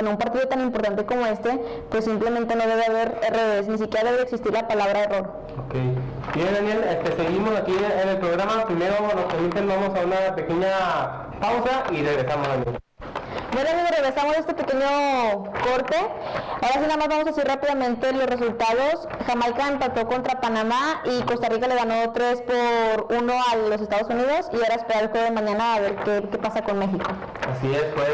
en un partido tan importante como este, pues simplemente no debe haber errores, ni siquiera debe existir la palabra error. Ok. Bien, Daniel, seguimos aquí en el programa. Primero nos permiten, vamos a una pequeña pausa y regresamos, Daniel. Bueno, amigos, regresamos de este pequeño corte. Ahora sí, nada más vamos a decir rápidamente los resultados. Jamaica empató contra Panamá y Costa Rica le ganó 3-1 a los Estados Unidos, y ahora esperar el juego de mañana a ver qué pasa con México. Así es, pues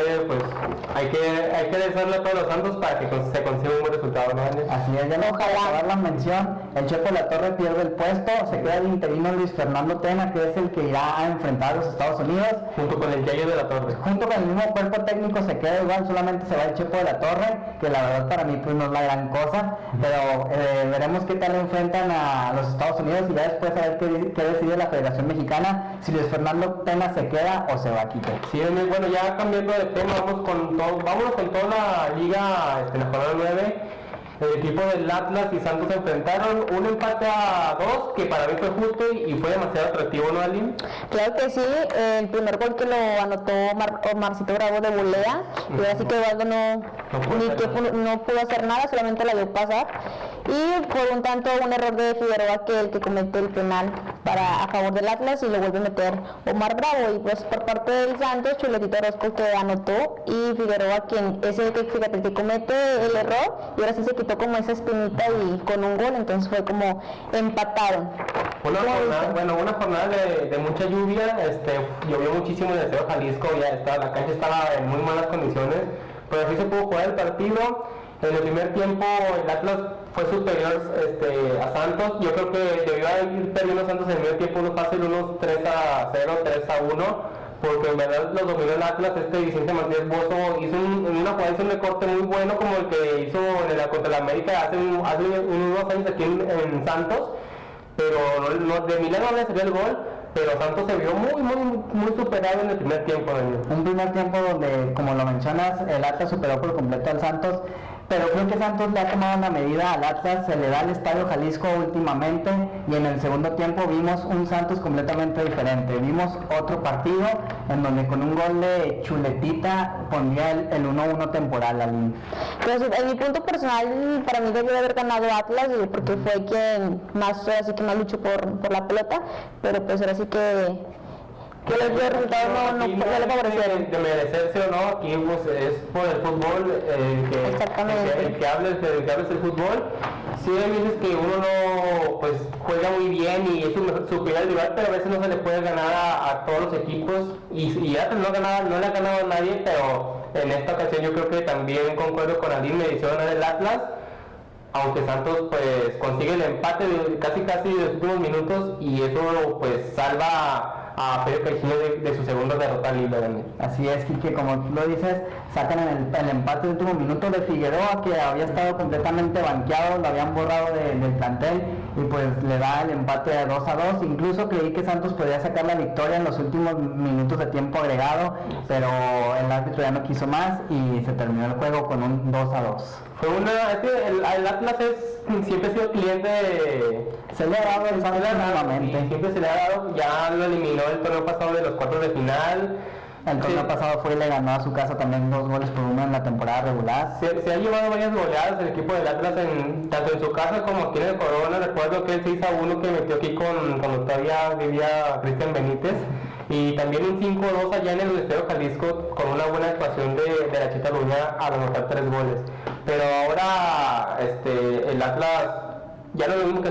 hay que desearle a todos los santos para que se consiga un buen resultado, ¿no, Daniel? Así es, ya no para acabar la mención, el Chepo La Torre pierde el puesto, se queda el interino Luis Fernando Tena, que es el que irá a enfrentar a los Estados Unidos. Junto con el Yayo de la Torre. Junto con el mismo cuerpo técnico se queda igual, solamente se va el Chepo de la Torre, que la verdad para mí pues no es la gran cosa, pero veremos qué tal enfrentan a los Estados Unidos y ya después a ver qué decide la Federación Mexicana, si Luis Fernando Tena se queda o se va a quitar. Sí, bueno, ya cambiando de tema, vámonos con toda la liga, la jornada 9. El equipo del Atlas y Santos se enfrentaron, un empate a 2 que para mí fue justo y fue demasiado atractivo, ¿no, Aline? Claro que sí, el primer gol que lo anotó Omarcito Bravo de volea, y así que Eduardo no pudo hacer nada, solamente la dio pasar, y por un tanto un error de Figueroa, que el que comete el penal a favor del Atlas, y lo vuelve a meter Omar Bravo. Y pues por parte del Santos, Chuletito Orozco, que anotó, y Figueroa, quien es el que comete el error, y ahora sí se quitó como esa espinita y con un gol, entonces fue como empataron. Una jornada de mucha lluvia, llovió muchísimo en el Estadio Jalisco, la cancha estaba en muy malas condiciones, pero así se pudo jugar el partido. En el primer tiempo el Atlas fue superior a Santos. Yo creo que debió ir perdiendo Santos en el primer tiempo unos 3-0, 3-1, porque en verdad los dominó el Atlas. Vicente Martínez Bozo hizo una jugada, hizo un recorte muy bueno, como el que hizo contra el América hace unos años aquí en Santos, pero de milagro no le salió el gol. Pero Santos se vio muy superado en el primer tiempo, Daniel. Un primer tiempo donde, como lo mencionas, el Atlas superó por completo al Santos, pero creo que Santos le ha tomado una medida al Atlas, se le da al Estadio Jalisco últimamente, y en el segundo tiempo vimos un Santos completamente diferente. Vimos otro partido en donde con un gol de Chuletita pondría el 1-1 temporal al INE. Pues en mi punto personal, para mí debió haber ganado Atlas, porque fue quien más luchó por la pelota, pero pues ahora sí que los resultados no le favorecieron. De merecerse o no, aquí pues, es por el fútbol, el que hable es el fútbol. Sí, hay veces que uno no pues juega muy bien y es superior al rival, pero a veces no se le puede ganar a todos los equipos, y Atlas no le ha ganado a nadie, pero en esta ocasión yo creo que también concuerdo con Aline, me hizo ganar el Atlas, aunque Santos pues consigue el empate casi de los últimos minutos, y eso pues salva a Pedro Caixinha de su segunda derrota en Liga. Así es, Quique, como tú lo dices, sacan el empate de último minuto de Figueroa, que había estado completamente banqueado, lo habían borrado del plantel, y pues le da el empate de 2-2. Incluso creí que Santos podía sacar la victoria en los últimos minutos de tiempo agregado, pero el árbitro ya no quiso más y se terminó el juego con un 2-2. Es que el Atlas siempre ha sido cliente, se le ha dado el Santos nuevamente. Siempre se le ha dado, ya lo eliminó el torneo pasado de los cuartos de final. El torneo pasado fue y le ganó a su casa también 2-1 en la temporada regular. Se ha llevado varias goleadas el equipo del Atlas, tanto en su casa como aquí en el Corona. Recuerdo que el 6-1 que metió aquí cuando todavía vivía Cristian Benítez, y también un 5-2 allá en el Estadio Jalisco con una buena actuación de la Chita Luña al anotar 3 goles. Pero ahora el Atlas ya no es lo mismo que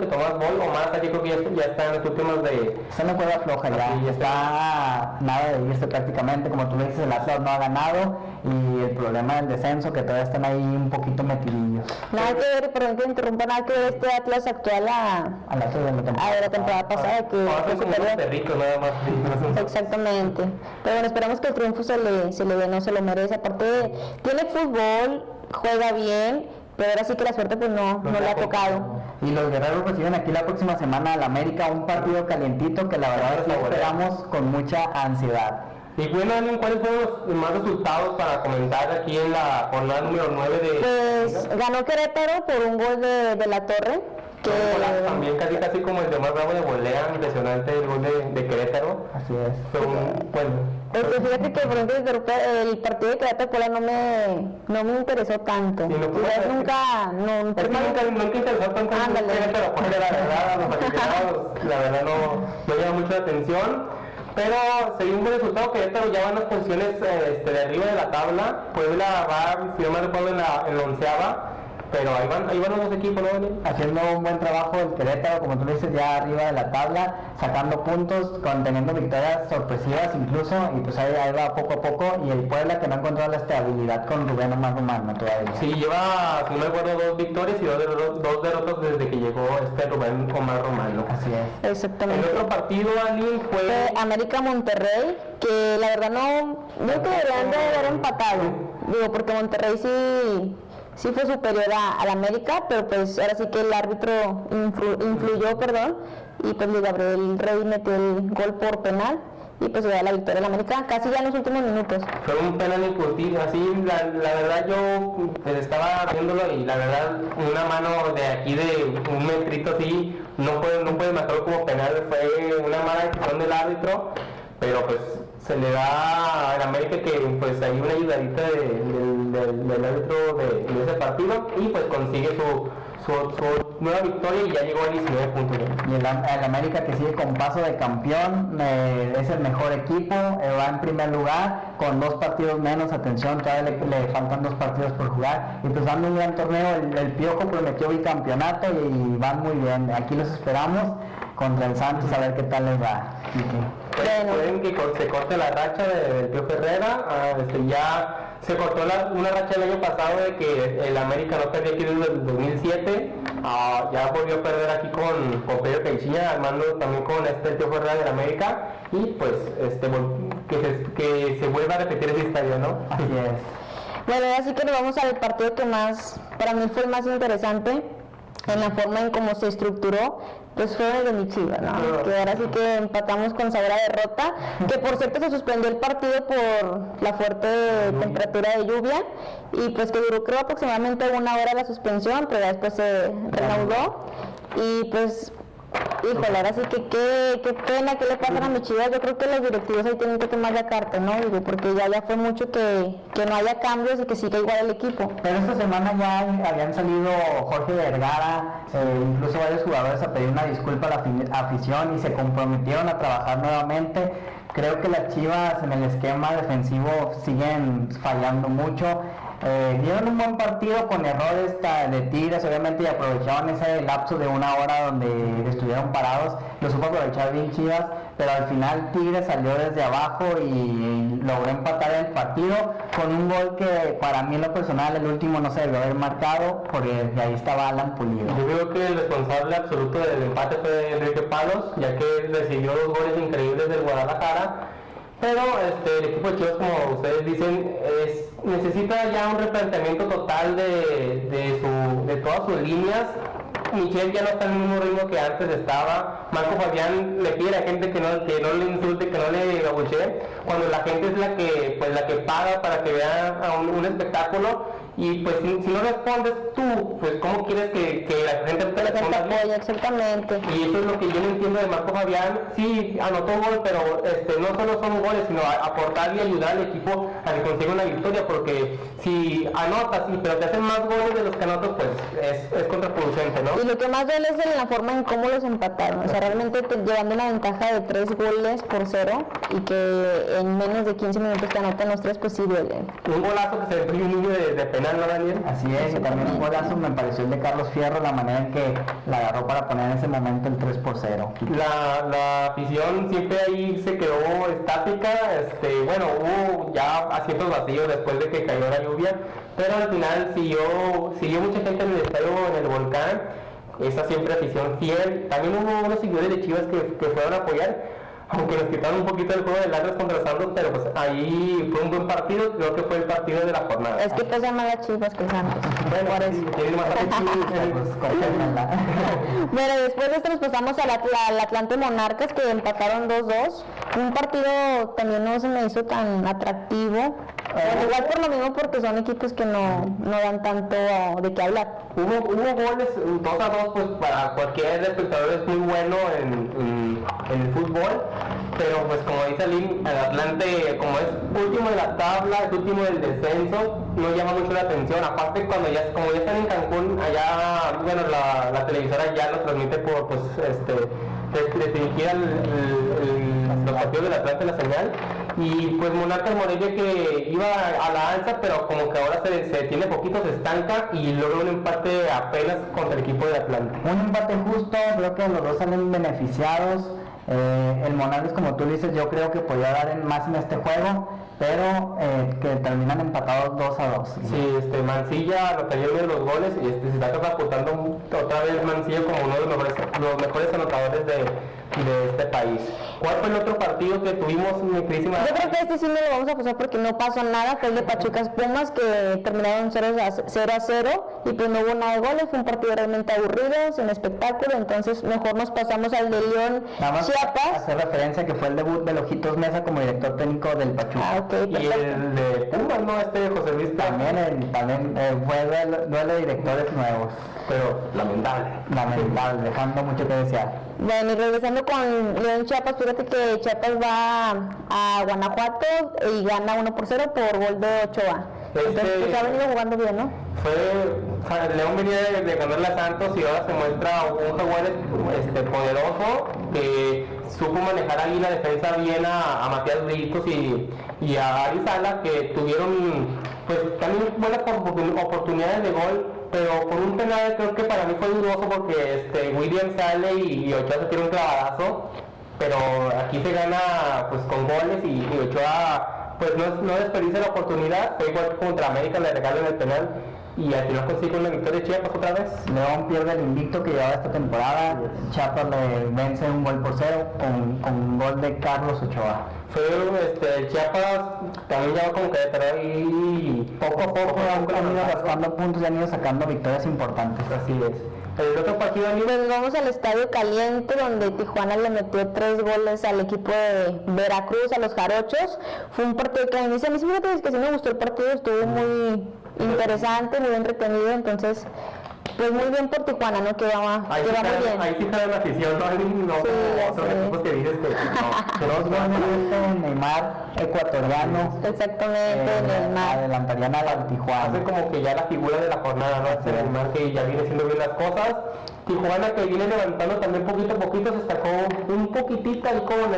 Tomás Boll o más, yo creo que ya está en las últimas de... Está en la cuerda floja ya está nada de irse prácticamente, como tú le dices, el Atlas no ha ganado, y el problema del descenso, que todavía están ahí un poquito metidillos. Nada que ver, perdón que interrumpa, nada que ver este Atlas actual a la temporada pasada, que perrito nada más. Exactamente, pero bueno, esperamos que el triunfo se le dé, no se lo merece. Aparte, tiene fútbol, juega bien, pero ahora sí que la suerte pues no le ha tocado. Y los guerreros reciben aquí la próxima semana al América, un partido calientito que la verdad es que esperamos con mucha ansiedad. Y bueno, Aline, ¿cuáles fueron los más resultados para comentar aquí en la jornada número 9 de... Pues ganó Querétaro por un gol de la Torre, También casi como el de Omar Bravo de volea, impresionante el gol de Querétaro. Así es. Fue fíjate que por ejemplo el partido de Querétaro no me interesó tanto. Quizás nunca interesó tanto Querétaro, porque la verdad a los aficionados la verdad no llama mucho la atención. Pero se dio un buen resultado. Querétaro ya va en las posiciones de arriba de la tabla. Puebla va, si no me recuerdo, en la 11ª. Pero ahí van los dos equipos, ¿no, Daniel? Haciendo un buen trabajo el Querétaro, como tú dices, ya arriba de la tabla, sacando puntos, teniendo victorias sorpresivas incluso, y pues ahí va poco a poco, y el Puebla que no encontró la estabilidad con Rubén Omar Romano todavía. Sí, lleva, si no me acuerdo, 2 victorias y 2 derrotas desde que llegó Rubén Omar Romano. Así es. Exactamente. El otro partido, Ali, fue América Monterrey, que la verdad yo creo que deberían de haber empatado, digo, porque Monterrey sí fue superior al América, pero pues ahora sí que el árbitro influyó, y pues Luis Gabriel Rey metió el gol por penal y pues le da la victoria al América casi ya en los últimos minutos. Fue un penal impulsivo, así la verdad yo pues, estaba viéndolo y la verdad una mano de aquí de un metrito así no puede marcarlo como penal, fue una mala decisión del árbitro, pero pues se le da al América que pues hay una ayudadita del árbitro de ese partido y pues consigue su nueva victoria y ya llegó a 19 puntos. Y el América que sigue con paso de campeón, es el mejor equipo, va en primer lugar con 2 partidos menos, atención, todavía le faltan 2 partidos por jugar y pues dando un gran torneo, el Piojo prometió bicampeonato y van muy bien, aquí los esperamos contra el Santos a ver qué tal les va. Pueden que se corte la racha del Pío Herrera, ya se cortó una racha el año pasado de que el América no perdía aquí desde el 2007, ya volvió a perder aquí con Pedro Caixinha, armando también con el Pío Herrera del América y pues que se vuelva a repetir ese estadio, ¿no? Así es. Bueno, así que nos vamos al partido que para mí fue el más interesante en la forma en cómo se estructuró, pues fue el de mi Chivas, ¿no? Que ahora sí que empatamos con sabor a derrota, que por cierto se suspendió el partido por la fuerte temperatura de lluvia y pues que duró creo aproximadamente 1 hora la suspensión, pero después se reanudó y pues híjole, ahora sí que qué pena que le pasan a mi Chivas. Yo creo que los directivos ahí tienen que tomar la carta, ¿no? Digo, porque ya fue mucho que no haya cambios y que siga igual el equipo. Pero esta semana ya habían salido Jorge Vergara, incluso varios jugadores a pedir una disculpa a la afición y se comprometieron a trabajar nuevamente. Creo que las Chivas en el esquema defensivo siguen fallando mucho. Dieron un buen partido con errores de Tigres, obviamente, y aprovecharon ese lapso de 1 hora donde estuvieron parados. Lo supo aprovechar bien Chivas, pero al final Tigres salió desde abajo y logró empatar el partido con un gol que para mí en lo personal el último no se debió haber marcado porque ahí estaba Alan Pulido. Yo creo que el responsable absoluto del empate fue Enrique Palos, ya que recibió 2 goles increíbles del Guadalajara. Pero el equipo de Chivas, como ustedes dicen, necesita ya un replanteamiento total de todas sus líneas. Michel ya no está en el mismo ritmo que antes estaba. Marco Fabián le pide a la gente que no le insulte, que no le abuchee, cuando la gente es la que paga para que vea un espectáculo. Y pues si no respondes tú, pues ¿cómo quieres que la gente te responda? Exactamente. Y eso es lo que yo no entiendo de Marco Fabián. Sí, anotó un gol, pero no solo son goles, sino aportar y ayudar al equipo a que consiga una victoria, porque si anotas, pero te hacen más goles de los que anotas, pues es contraproducente, ¿no? Y lo que más duele es en la forma en cómo los empataron, o sea, realmente llevando una ventaja de 3-0 y que en menos de 15 minutos te anotan los 3, pues sí duele. Un golazo que se le un niño de penal, ¿no, Daniel? Así es, y también un golazo me pareció el de Carlos Fierro, la manera en que la agarró para poner en ese momento el 3-0. La afición siempre ahí se quedó estática, bueno, hubo ya asientos vacíos después de que cayó la lluvia, pero al final siguió mucha gente en el estadio, en el Volcán, esa siempre afición fiel. También hubo unos seguidores de Chivas que fueron a apoyar, aunque nos quitaron un poquito el juego de Atlas contra Santos, pero pues ahí fue un buen partido, creo que fue el partido de la jornada. Es que pesan más las Chivas que Santos. Bueno, tienen más Bueno, después de esto nos pasamos al Atlante Monarcas, que empataron 2-2. Un partido también no se me hizo tan atractivo. Bueno, igual por lo mismo porque son equipos que no dan tanto de qué hablar. Hubo goles 2-2, pues para cualquier espectador es muy bueno en el fútbol, pero pues como dice el Atlante, como es último de la tabla, es último del descenso, no llama mucho la atención. Aparte como ya están en Cancún, allá, bueno, la televisora ya lo transmite por, pues, restringir los partidos del Atlante en la señal. Y pues Monarcas Morelia que iba a la alza, pero como que ahora se detiene poquito, se estanca y logra un empate apenas contra el equipo de Atlante. Un empate justo, creo que los dos salen beneficiados. El Monarcas, como tú dices, yo creo que podía dar más en este juego, pero que terminan empatados 2-2. Sí, Mancilla anotaría uno de los goles y se está catapultando otra vez Mancilla como uno de los mejores anotadores de este país. ¿Cuál fue el otro partido que tuvimos, mi queridísima? Yo creo que este sí no lo vamos a pasar porque no pasó nada, fue el de Pachucas Pumas que terminaron 0-0 y pues no hubo nada de goles, fue un partido realmente aburrido, sin espectáculo, entonces mejor nos pasamos al de León Chiapas. Hacer referencia que fue el debut de Ojitos Mesa como director técnico del Pachuca. Okay, y el de Pumas, ¿no? José Luis también fue duelo de directores nuevos, pero lamentable, dejando mucho que desear. Bueno, y regresando con León Chiapas, fíjate que Chiapas va a Guanajuato y gana 1-0 por gol de Ochoa. Entonces, pues, ha venido jugando bien, ¿no? León venía de ganarle a Santos y ahora se muestra un jaguar poderoso que supo manejar ahí la defensa bien a Matías Britos y a Arizala, que tuvieron pues también buenas oportunidades de gol, pero por un penal creo que para mí fue dudoso porque William sale y Ochoa se tira un clavadazo, pero aquí se gana pues con goles y Ochoa pues no desperdicia la oportunidad, fue igual que contra América, le regalan el penal y al final consigue una victoria de Chiapas otra vez. León pierde el invicto que llevaba esta temporada, Chiapas le vence 1-0 con un gol de Carlos Ochoa. Chiapas también ya como que detrás y poco a poco han ido rascando puntos y han ido sacando victorias importantes. Así es. El otro partido, pues vamos al Estadio Caliente, donde Tijuana le metió 3 goles al equipo de Veracruz, a los Jarochos. Fue un partido que a mí fíjate que sí me gustó el partido, estuvo muy interesante, muy entretenido, entonces pues muy bien por Tijuana, ¿no? Que va muy bien. Ahí sí cae la afición, no otros equipos que dices que no. Dos goles Neymar ecuatoriano. Exactamente, Neymar. Adelantarían a la Tijuana. Hace como que ya la figura de la jornada, ¿no? Neymar que ya viene haciendo bien las cosas. Tijuana que viene levantando también poquito a poquito, se sacó un poquitito ahí con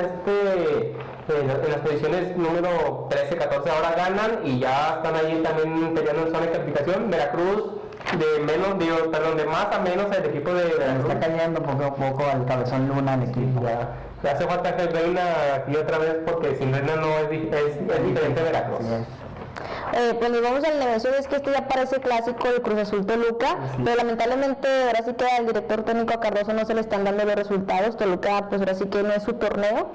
en las posiciones número 13, 14 ahora ganan y ya están ahí también peleando en zona de calificación. Veracruz de más a menos el equipo de Veracruz. Está cayendo poco a poco al cabezón Luna el equipo. Ya hace falta que Reina aquí otra vez porque sin Reina no es diferente de Veracruz. Pues nos vamos al negocio, es que ya parece clásico el Cruz Azul Toluca, pero lamentablemente ahora sí que al director técnico a Cardoso no se le están dando los resultados. Toluca pues ahora sí que no es su torneo.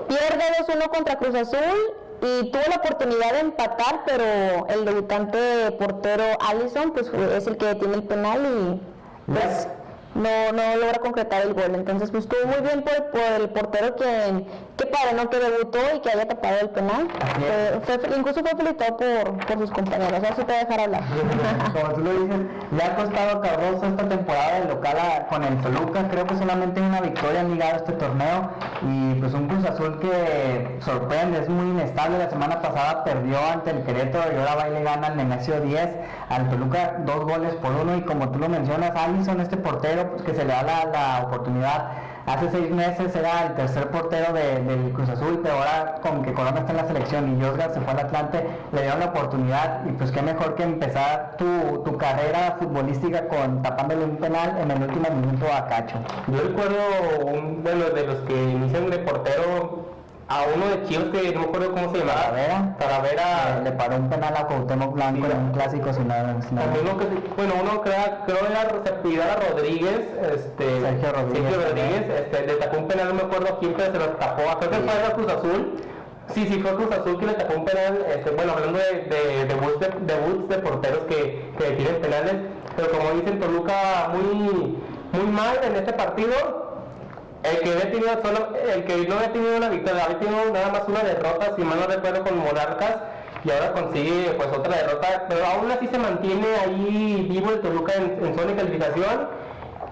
Pierde 2-1 contra Cruz Azul y tuvo la oportunidad de empatar, pero el debutante portero Allison pues es el que tiene el penal y pues no logra concretar el gol. Entonces pues estuvo muy bien por el portero que padre, ¿no? Que debutó y que haya tapado el penal. Incluso fue felicitado por sus compañeros. Ahora sí te voy a dejar hablar. Como tú lo dices, le ha costado a Cardoso esta temporada de local con el Toluca. Creo que solamente hay una victoria han ligado este torneo y pues un Cruz Azul que sorprende, es muy inestable. La semana pasada perdió ante el Querétaro y ahora va y le gana al Nemesio 10 al Toluca 2-1 y como tú lo mencionas, Allison, este portero pues, que se le da la oportunidad. Hace 6 meses era el tercer portero del Cruz Azul, pero ahora con que Corona está en la selección y Josgar se fue al Atlante, le dieron la oportunidad y pues qué mejor que empezar tu carrera futbolística tapándole un penal en el último minuto a Cacho. Yo recuerdo de los que inician de portero a uno de Chivas que no me acuerdo cómo se llamaba. Talavera le paró un penal a Cuauhtémoc Blanco en un clásico también uno creo era Rodríguez, Sergio Rodríguez, le tapó un penal, no me acuerdo a quién, pero se lo tapó, creo que fue a Cruz Azul. Sí, fue Cruz Azul que le tapó un penal, hablando de debuts de porteros que tienen penales, pero como dicen Toluca muy mal en este partido. El que no había tenido una victoria, había tenido nada más una derrota, si mal no recuerdo, con Monarcas, y ahora consigue pues otra derrota, pero aún así se mantiene ahí vivo el Toluca en zona de calificación,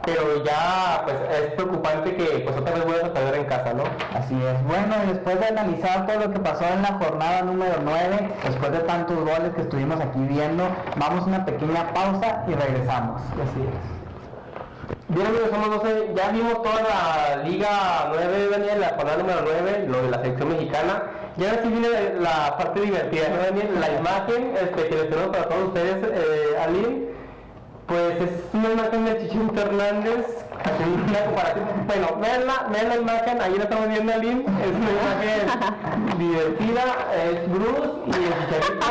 pero ya pues es preocupante que pues otra vez vuelvas a perder en casa, ¿no? Así es. Bueno, y después de analizar todo lo que pasó en la jornada número 9, después de tantos goles que estuvimos aquí viendo, vamos a una pequeña pausa y regresamos. Así es. Bien amigos, somos 12, ya vimos toda la Liga 9, Daniel, la jornada número 9, lo de la selección mexicana. Y ahora sí viene la parte divertida, ¿no, Daniel? La imagen que les tenemos para todos ustedes, Aline, pues es una imagen de Chicharito Hernández, haciendo una comparación. Bueno, vean la imagen, ahí la estamos viendo, Aline, es una imagen divertida, es Bruce y el Chicharito.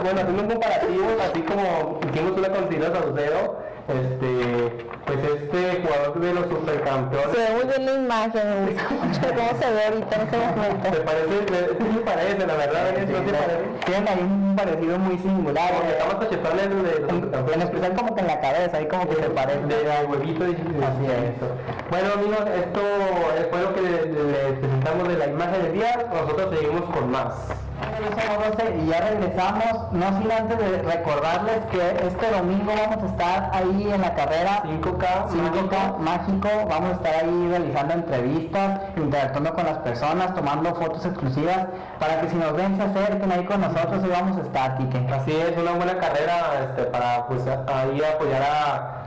Bueno, haciendo un comparativo, así como hicimos una con Silvio Saucedo, pues este jugador de los supercampeones. Se ve muy bien la imagen, me gusta mucho cómo se ve ahorita en ese momento. ¿Te parece? Sí me parece, la verdad, ¿no te parece? Tienen ahí un parecido muy singular. Porque estamos cachetones En especial como que en la cabeza, ahí como que se parece. De huevito y así es. Bueno amigos, esto fue lo que les presentamos de la imagen del día. Nosotros seguimos con más. Somos 12 y ya regresamos, no sin antes de recordarles que este domingo vamos a estar ahí en la carrera 5K mágico, vamos a estar ahí realizando entrevistas, interactuando con las personas, tomando fotos exclusivas para que si nos ven se acerquen ahí con nosotros y vamos a estar, Quique. Así es, una buena carrera para pues ahí apoyar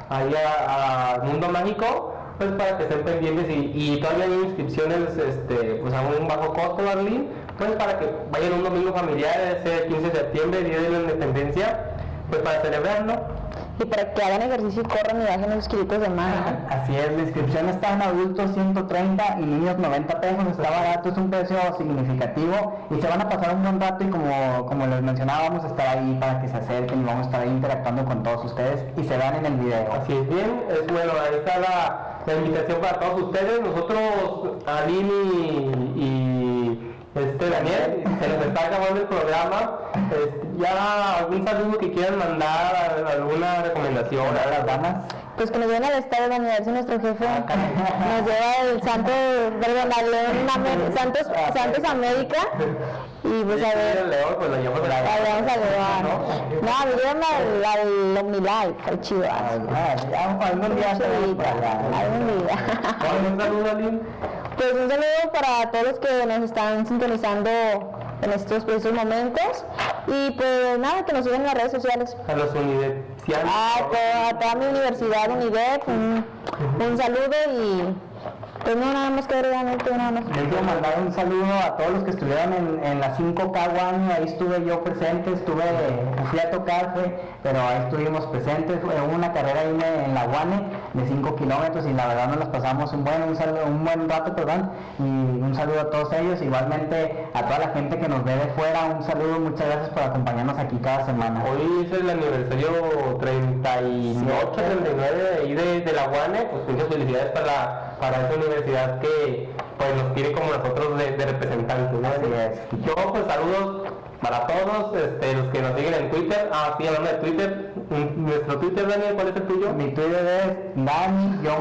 a Mundo Mágico, pues para que estén pendientes y todavía hay inscripciones pues a un bajo costo, Darlene, pues para que vayan un domingo familiar ese 15 de septiembre, Día de la Independencia, pues para celebrarlo. Y para que hagan ejercicio y corran y bajen los kilitos de más. Así es, la inscripción está en adultos 130 y niños 90 pesos, está barato, es un precio significativo y se van a pasar un buen rato y como les mencionaba vamos a estar ahí para que se acerquen y vamos a estar ahí interactuando con todos ustedes y se vean en el video. Así es, bien, es bueno, ahí está la invitación para todos ustedes, nosotros, Aline y Daniel, se nos está acabando el programa. Ya algún saludo que quieran mandar, alguna recomendación a las damas. Pues que nos lleven al estadio de aniversario nuestro jefe, nos lleva el Santos América y pues a ver, Pues lo llevamos vamos a llevar. No, me llevan al OmniLife, al Chivas. Algún día Algún día. Un saludo, Aline. Pues un saludo para todos los que nos están sintonizando en estos precisos momentos y pues nada, que nos sigan en las redes sociales. A los universitarios. A toda mi universidad, UNIDEP, un saludo y pues no nada más que agregar, nada más. Les quiero mandar un saludo a todos los que estuvieron en la 5K Guaño, ahí estuve yo presente, fui a tocar, pero ahí estuvimos presentes, fue una carrera ahí en la Guane de 5 kilómetros y la verdad nos las pasamos un buen rato, y un saludo a todos ellos, igualmente a toda la gente que nos ve de fuera, un saludo, muchas gracias por acompañarnos aquí cada semana. Hoy es el aniversario 38, 39 de ahí de la Guane, pues muchas felicidades para esa universidad que pues nos tiene como nosotros de representantes, ¿no? Así es. Yo pues saludos para todos los que nos siguen en Twitter. Sí, hablando de Twitter, nuestro Twitter, Daniel, ¿cuál es el tuyo? Mi Twitter es Dani-HV,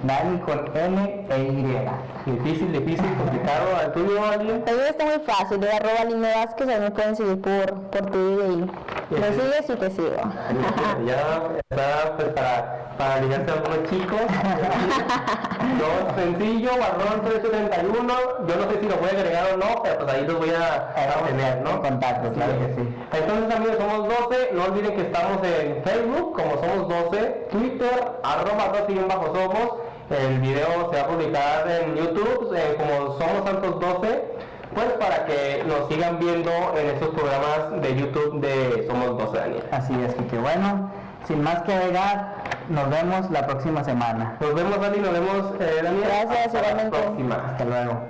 Dani con N e Y. Difícil, complicado. ¿El tuyo, Daniel? El mío está muy fácil, de @Aline Vázquez, ahí me pueden seguir por Twitter y me sigues y te sigo. Ya está pues para ligarse a algunos chicos. Yo sencillo, Barrón 371, yo no sé si lo voy a agregar o no, pero pues ahí los voy a tener, ¿no? Contacto, claro que sí. Entonces amigos, somos 12, no olviden que estamos en Facebook como Somos 12, Twitter, @12-somos, el video se va a publicar en YouTube como Somos Santos 12, pues para que nos sigan viendo en estos programas de YouTube de Somos 12, Daniel. Así es, que bueno, sin más que agregar, nos vemos la próxima semana. Nos vemos, Dani, nos vemos, Daniel. Gracias, igualmente. Hasta la próxima. Hasta luego.